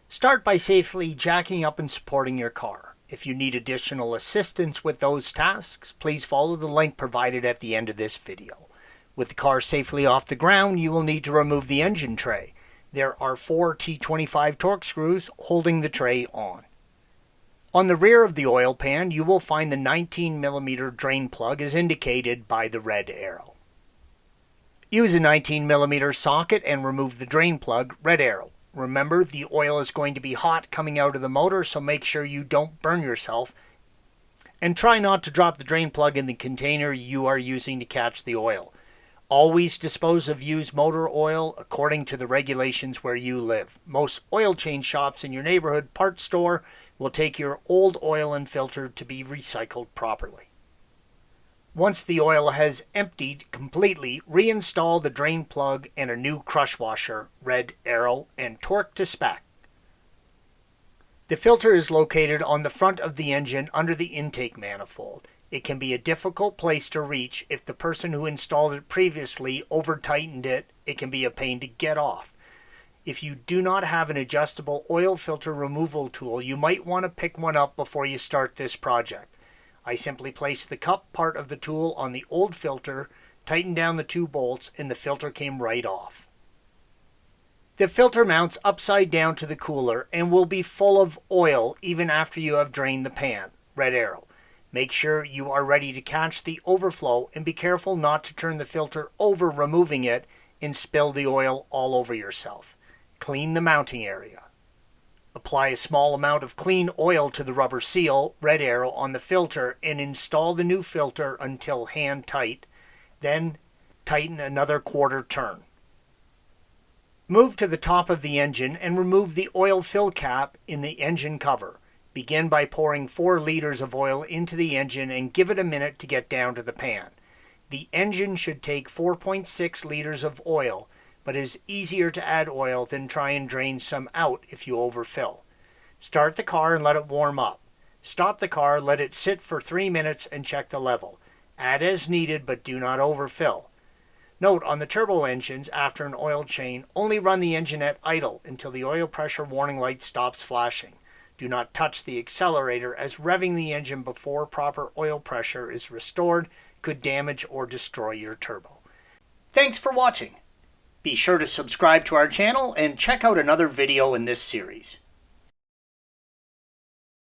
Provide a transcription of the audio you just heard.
Start by safely jacking up and supporting your car. If you need additional assistance with those tasks, please follow the link provided at the end of this video. With the car safely off the ground, you will need to remove the engine tray. There are 4 T25 torque screws holding the tray on. On the rear of the oil pan, you will find the 19mm drain plug as indicated by the red arrow. Use a 19mm socket and remove the drain plug, red arrow. Remember, the oil is going to be hot coming out of the motor, so make sure you don't burn yourself. And try not to drop the drain plug in the container you are using to catch the oil. Always dispose of used motor oil according to the regulations where you live. Most oil change shops in your neighborhood parts store will take your old oil and filter to be recycled properly. Once the oil has emptied completely, reinstall the drain plug and a new crush washer, red arrow, and torque to spec. The filter is located on the front of the engine under the intake manifold. It can be a difficult place to reach. If the person who installed it previously over-tightened it, it can be a pain to get off. If you do not have an adjustable oil filter removal tool, you might want to pick one up before you start this project. I simply place the cup part of the tool on the old filter, tighten down the 2 bolts, and the filter came right off. The filter mounts upside down to the cooler and will be full of oil even after you have drained the pan, red arrow. Make sure you are ready to catch the overflow and be careful not to turn the filter over removing it and spill the oil all over yourself. Clean the mounting area. Apply a small amount of clean oil to the rubber seal, red arrow, on the filter and install the new filter until hand tight. Then tighten another 1/4 turn. Move to the top of the engine and remove the oil fill cap in the engine cover. Begin by pouring 4 liters of oil into the engine and give it a minute to get down to the pan. The engine should take 4.6 liters of oil, but it is easier to add oil than try and drain some out if you overfill. Start the car and let it warm up. Stop the car, let it sit for 3 minutes and check the level. Add as needed, but do not overfill. Note, on the turbo engines, after an oil change, only run the engine at idle until the oil pressure warning light stops flashing. Do not touch the accelerator, as revving the engine before proper oil pressure is restored could damage or destroy your turbo. Thanks for watching. Be sure to subscribe to our channel and check out another video in this series.